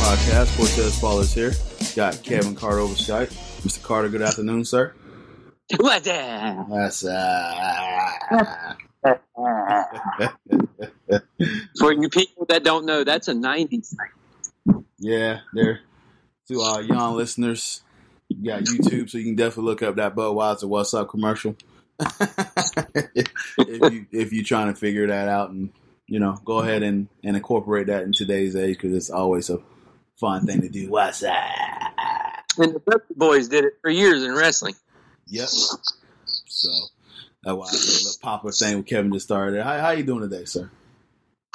Podcast. Cortez Followers here. Got Kevin Carter over Skype. Mr. Carter, good afternoon, sir. What's that? That's For you people that don't know, that's a 90s thing. Yeah, there. To our young listeners, you got YouTube, so you can definitely look up that Budweiser What's Up commercial. if you're trying to figure that out, and go ahead and incorporate that in today's age, because it's always a fun thing to do. What's that? And the Dusty Boys did it for years in wrestling. Yep. So that's why I said the popular thing with Kevin just started. How you doing today, sir?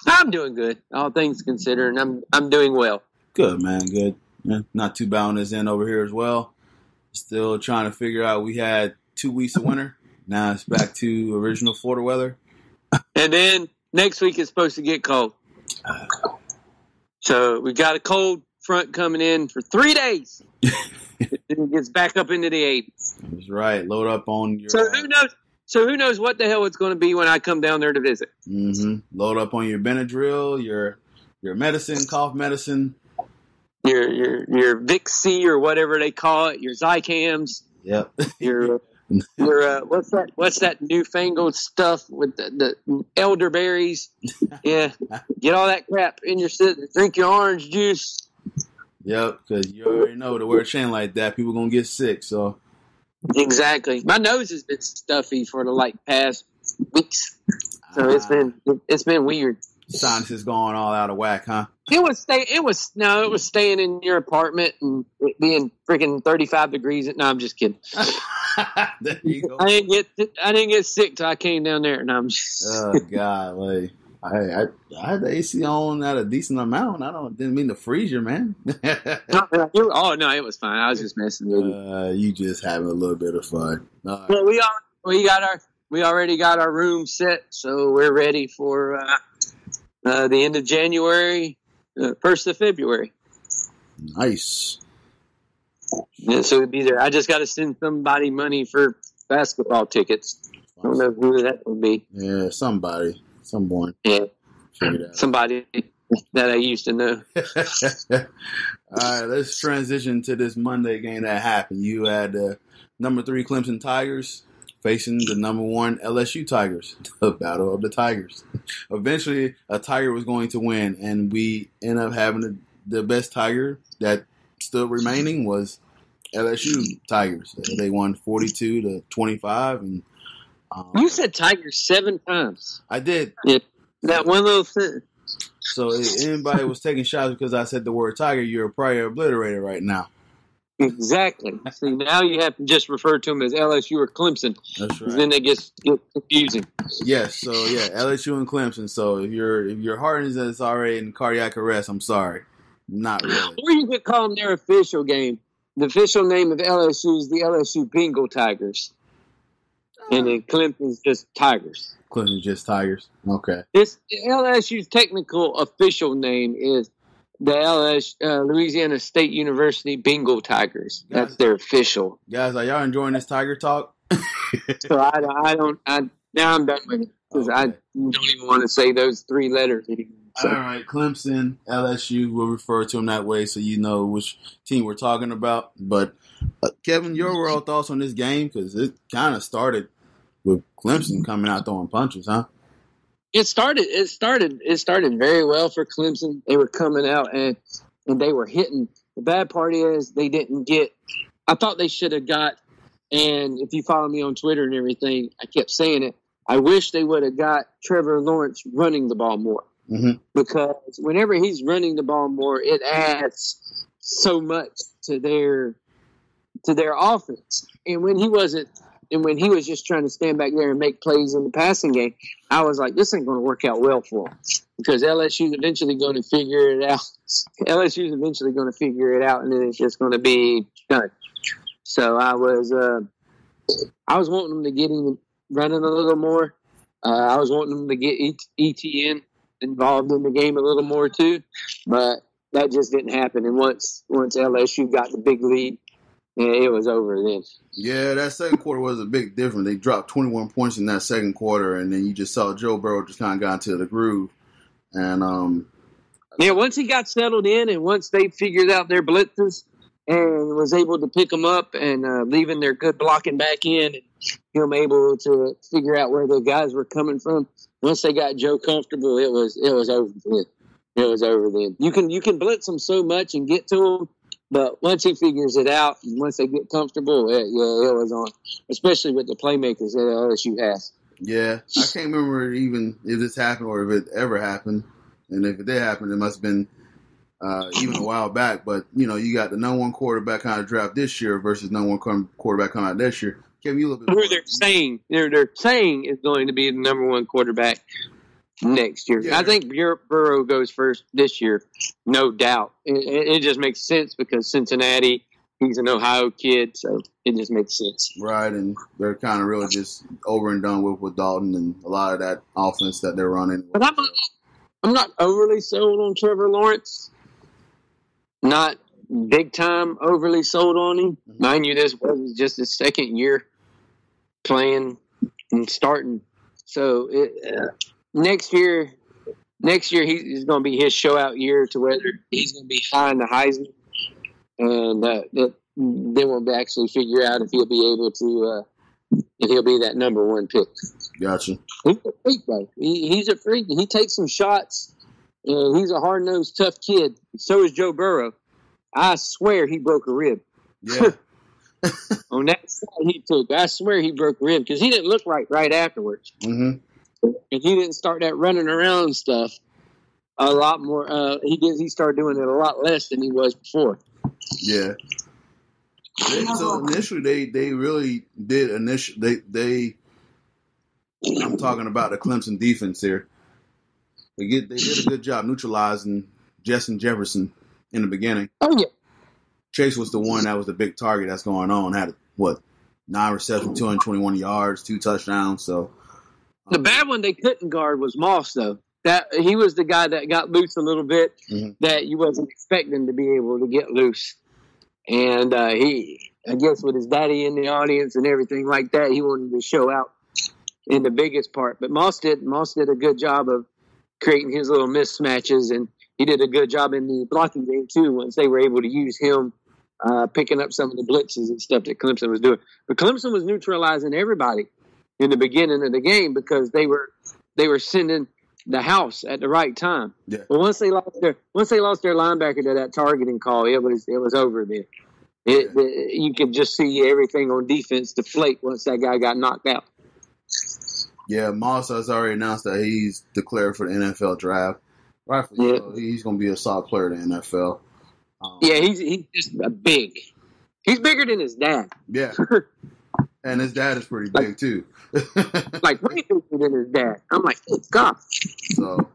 I'm doing good, all things considered. I'm doing well. Good, man. Good. Yeah, not too bad on this end over here as well. Still trying to figure out. We had 2 weeks of winter. Now it's back to original Florida weather. And then next week it's supposed to get cold. So we got a cold front coming in for 3 days. Then it gets back up into the 80s. That's right. Load up on your. So who knows what the hell it's going to be when I come down there to visit? Mm-hmm. Load up on your Benadryl, your medicine, cough medicine. Your Vicks or whatever they call it, your Zicams. Yep. Your what's that newfangled stuff with the elderberries? Yeah, get all that crap in your system. Drink your orange juice. Yep, because you already know to wear a chain like that, people gonna get sick. So exactly, my nose has been stuffy for the past weeks, so it's been weird. Sinus is going all out of whack, huh? It was staying in your apartment and it being freaking 35 degrees. No, I'm just kidding. There you go. I didn't get sick till I came down there. No, I'm just. Oh God, I had the AC on at a decent amount. Didn't mean to freeze you, man. Oh no, it was fine. I was just messing with you. You just having a little bit of fun. Right. Well, we already got our room set, so we're ready for the end of January, 1st of February. Nice. Yeah, so we'll be there. I just got to send somebody money for basketball tickets. I don't know who that would be. Yeah, someone. Yeah, somebody that I used to know. All right, let's transition to this Monday game that happened. You had the number 3 Clemson Tigers facing the number 1 LSU Tigers, the battle of the Tigers. Eventually, a Tiger was going to win, and we ended up having the best Tiger that still remaining was LSU Tigers. They won 42-25, and you said Tigers 7 times. I did. Yeah, that one little thing. So if anybody was taking shots because I said the word Tiger, you're probably obliterated right now. Exactly. See, now you have to just refer to them as LSU or Clemson. That's right. Then they get confusing. Yes. So yeah, LSU and Clemson. So if your heart is already in cardiac arrest, I'm sorry, not really. Or you could call them their official game. The official name of LSU is the LSU Bengal Tigers, and then Clemson's just Tigers. Clemson's just Tigers. Okay. This LSU's technical official name is the Louisiana State University Bengal Tigers. Guys, that's their official. Guys, are y'all enjoying this Tiger talk? So now I'm done with it because I don't even want to say those 3 letters anymore. So. All right, Clemson, LSU, we'll refer to them that way so you know which team we're talking about. But Kevin, your overall thoughts on this game, because it kind of started with Clemson coming out throwing punches, huh? It started very well for Clemson. They were coming out and they were hitting. The bad part is they didn't get. I thought they should have got. And if you follow me on Twitter and everything, I kept saying it. I wish they would have got Trevor Lawrence running the ball more. Mm-hmm. Because whenever he's running the ball more, it adds so much to their offense. And when he was just trying to stand back there and make plays in the passing game, I was like, this ain't going to work out well for him because LSU's eventually going to figure it out. And then it's just going to be done. So I was wanting them to get him running a little more. I was wanting them to get ETN involved in the game a little more too, but that just didn't happen. And once LSU got the big lead, it was over then. Yeah, that second quarter was a big difference. They dropped 21 points in that second quarter, and then you just saw Joe Burrow just kind of got into the groove. And Yeah, once he got settled in and once they figured out their blitzes and was able to pick them up and leaving their good blocking back in and him able to figure out where the guys were coming from. Once they got Joe comfortable, it was over then. It was over then. You can blitz them so much and get to them, but once he figures it out and once they get comfortable, it was on. Especially with the playmakers that LSU has. Yeah, I can't remember even if this happened or if it ever happened. And if it did happen, it must have been even a while back. But, you got the number one quarterback kind of draft this year versus number one quarterback coming out this year. Kevin, you a little bit more. They're saying is going to be the number one quarterback next year. Yeah. I think Burrow goes first this year, no doubt. It just makes sense because Cincinnati, he's an Ohio kid, so it just makes sense. Right, and they're kind of really just over and done with Dalton and a lot of that offense that they're running. But I'm not overly sold on Trevor Lawrence. Not big time overly sold on him. Mm-hmm. Mind you, this was just his second year playing and starting. So next year he's going to be his show out year to whether he's going to be high in the Heisman, and then we'll actually figure out if he'll be able to if he'll be that number one pick. Gotcha. He's a freak, though. He's a freak. He takes some shots, and he's a hard-nosed, tough kid. So is Joe Burrow. I swear he broke a rib. Yeah. On that shot he took, I swear he broke a rib because he didn't look right afterwards. Mm-hmm. And he didn't start that running around stuff a lot more. He started doing it a lot less than he was before. Yeah. So initially, they really did. I'm talking about the Clemson defense here. They did a good job neutralizing Justin Jefferson in the beginning. Oh yeah. Chase was the one that was the big target that's going on. Had 9 receptions, 221 yards, 2 touchdowns. So the bad one they couldn't guard was Moss, though. That he was the guy that got loose a little bit that you wasn't expecting to be able to get loose. And I guess with his daddy in the audience and everything like that, he wanted to show out in the biggest part. But Moss did a good job of creating his little mismatches, and he did a good job in the blocking game too. Once they were able to use him, picking up some of the blitzes and stuff that Clemson was doing. But Clemson was neutralizing everybody in the beginning of the game because they were sending the house at the right time. Yeah. But once they lost their linebacker to that targeting call, it was over then. You could just see everything on defense deflate once that guy got knocked out. Yeah, Moss has already announced that he's declared for the NFL draft. Rightfully so. He's going to be a solid player in the NFL. He's just big. He's bigger than his dad. Yeah. And his dad is pretty big, too. Like, way bigger than his dad. I'm like, oh, God. So,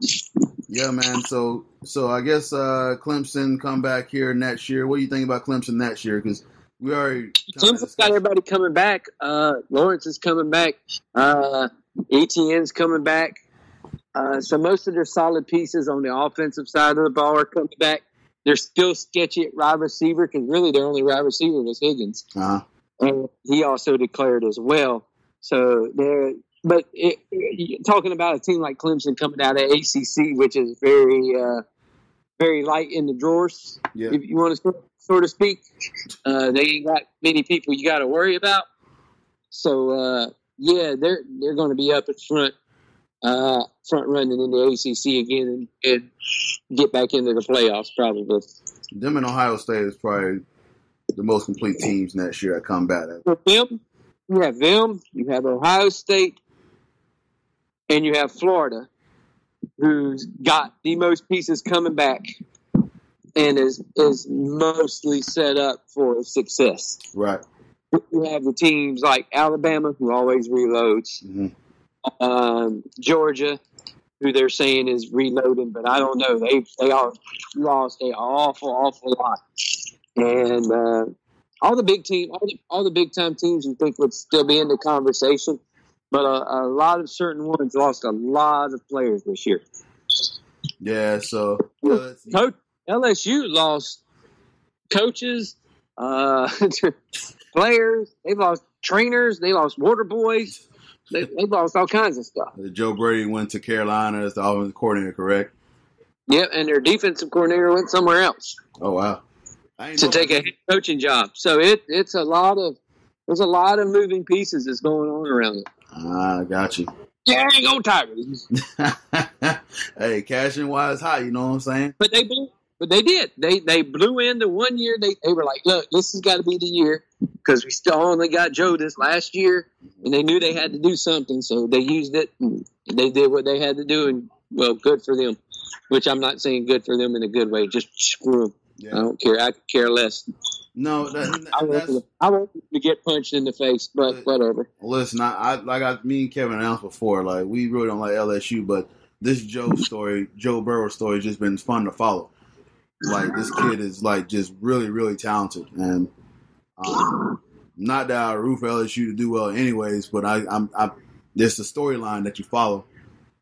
yeah, man. So I guess Clemson come back here next year. What do you think about Clemson next year? Because we already Clemson's got everybody coming back. Lawrence is coming back. Etienne's coming back. So most of their solid pieces on the offensive side of the ball are coming back. They're still sketchy at wide receiver because really their only wide receiver was Higgins. Uh-huh. And he also declared as well. So talking about a team like Clemson coming out of ACC, which is very, very light in the drawers, if you want to sort of speak, they ain't got many people you got to worry about. So they're going to be up in front running in the ACC again and get back into the playoffs probably. Them and Ohio State is probably the most complete teams next year at combat. For them, you have them, you have Ohio State, and you have Florida, who's got the most pieces coming back and is mostly set up for success. Right. You have the teams like Alabama, who always reloads. Mm-hmm. Georgia, who they're saying is reloading, but I don't know. They all lost an awful lot. And all the big time teams you think would still be in the conversation, but a lot of certain ones lost a lot of players this year. Yeah, so LSU lost coaches, players. They lost trainers. They lost water boys. They lost all kinds of stuff. Joe Brady went to Carolina as the offensive coordinator, correct? Yep, and their defensive coordinator went somewhere else. Oh wow! To take a head coaching job. So there's a lot of moving pieces that's going on around it. Ah, got you. Yeah, go Tigers. Hey, cashing wise high, you know what I'm saying? But they did. They blew in the 1 year. They were like, look, this has got to be the year because we still only got Joe this last year, and they knew they had to do something, so they used it. And they did what they had to do, and well, good for them. Which I'm not saying good for them in a good way. Just screw them. Yeah. I don't care. I could care less. No, I want to get punched in the face, but whatever. Listen, me and Kevin announced before, like we really don't like LSU, but this Joe Burrow story, has just been fun to follow. Like this kid is like just really, really talented, and not that I root for LSU to do well, anyways. But there's the storyline that you follow,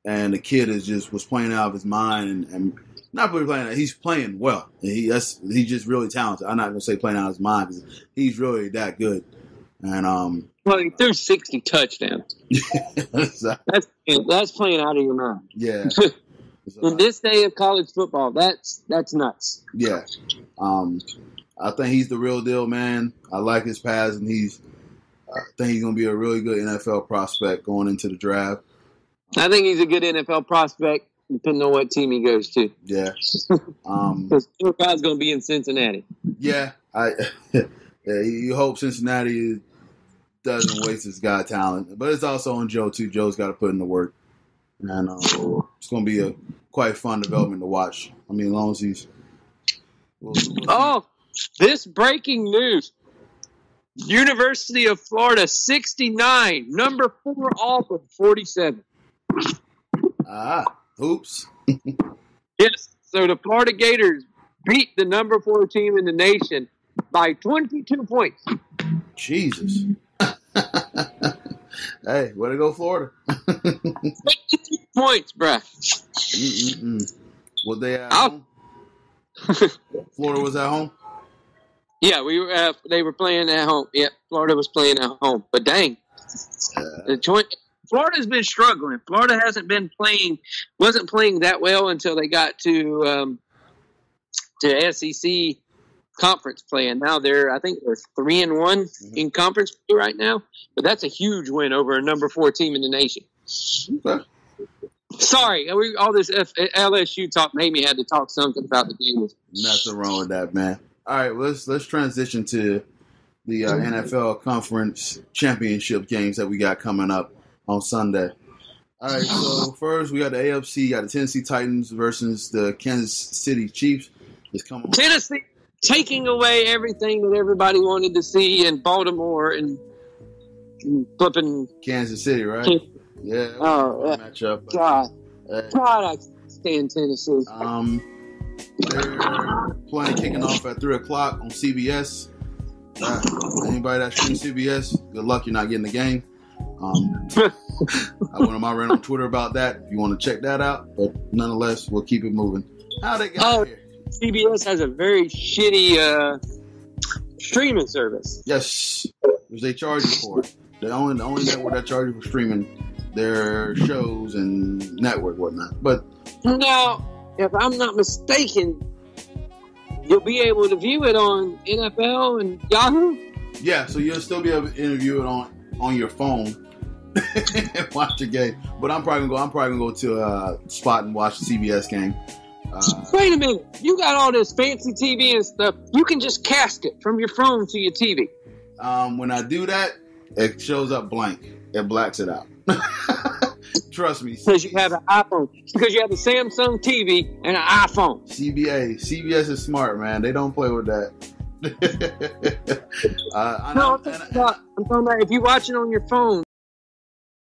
and the kid was playing out of his mind, and not really playing. He's playing well. He's just really talented. I'm not gonna say playing out of his mind because he's really that good. And well, he threw 60 touchdowns. That's playing out of your mind. Yeah. In this day of college football, that's nuts. Yeah. I think he's the real deal, man. I like his pass, and I think he's gonna be a really good NFL prospect going into the draft. I think he's a good NFL prospect, depending on what team he goes to. Yeah. Because guy's going to be in Cincinnati. Yeah. You hope Cincinnati doesn't waste his guy talent. But it's also on Joe, too. Joe's got to put in the work. And it's going to be a quite fun development to watch. I mean, as long as he's... This breaking news. University of Florida, 69. Number 4, Auburn, 47. Oops. Yes, so the Florida Gators beat the number 4 team in the nation by 22 points. Jesus. Hey, way to go, Florida. 22 points, bruh. Was they at home? Florida was at home? Yeah, they were playing at home. Yeah, Florida was playing at home. But dang. Florida's been struggling. Florida wasn't playing that well until they got to SEC conference play, and now I think they're 3-1 in conference play right now. But that's a huge win over a number 4 team in the nation. Okay. Sorry, all this LSU talk made me had to talk something about the game. Nothing wrong with that, man. All right, let's transition to the NFL conference championship games that we got coming up on Sunday. All right, so first we got the AFC. You got the Tennessee Titans versus the Kansas City Chiefs. Tennessee taking away everything that everybody wanted to see in Baltimore and flipping Kansas City, right? Yeah. Matchup. God, I stand Tennessee. They're kicking off at 3:00 on CBS. Anybody that streams CBS, good luck. You're not getting the game. I went on my rant on Twitter about that. If you want to check that out, but nonetheless, we'll keep it moving. How they got here? CBS has a very shitty streaming service. Yes, because they charge you for it. The only network that charges you for streaming their shows and network whatnot. But now, if I'm not mistaken, you'll be able to view it on NFL and Yahoo. Yeah, so you'll still be able to interview it on your phone and watch the game. But I'm probably gonna go to a spot and watch the CBS game. Wait a minute, you got all this fancy TV and stuff. You can just cast it from your phone to your TV. When I do that, it shows up blank. It blacks it out. Trust me. Because you have an iPhone. Because you have a Samsung TV and an iPhone. CBS is smart, man. They don't play with that. I'm talking about if you watch it on your phone,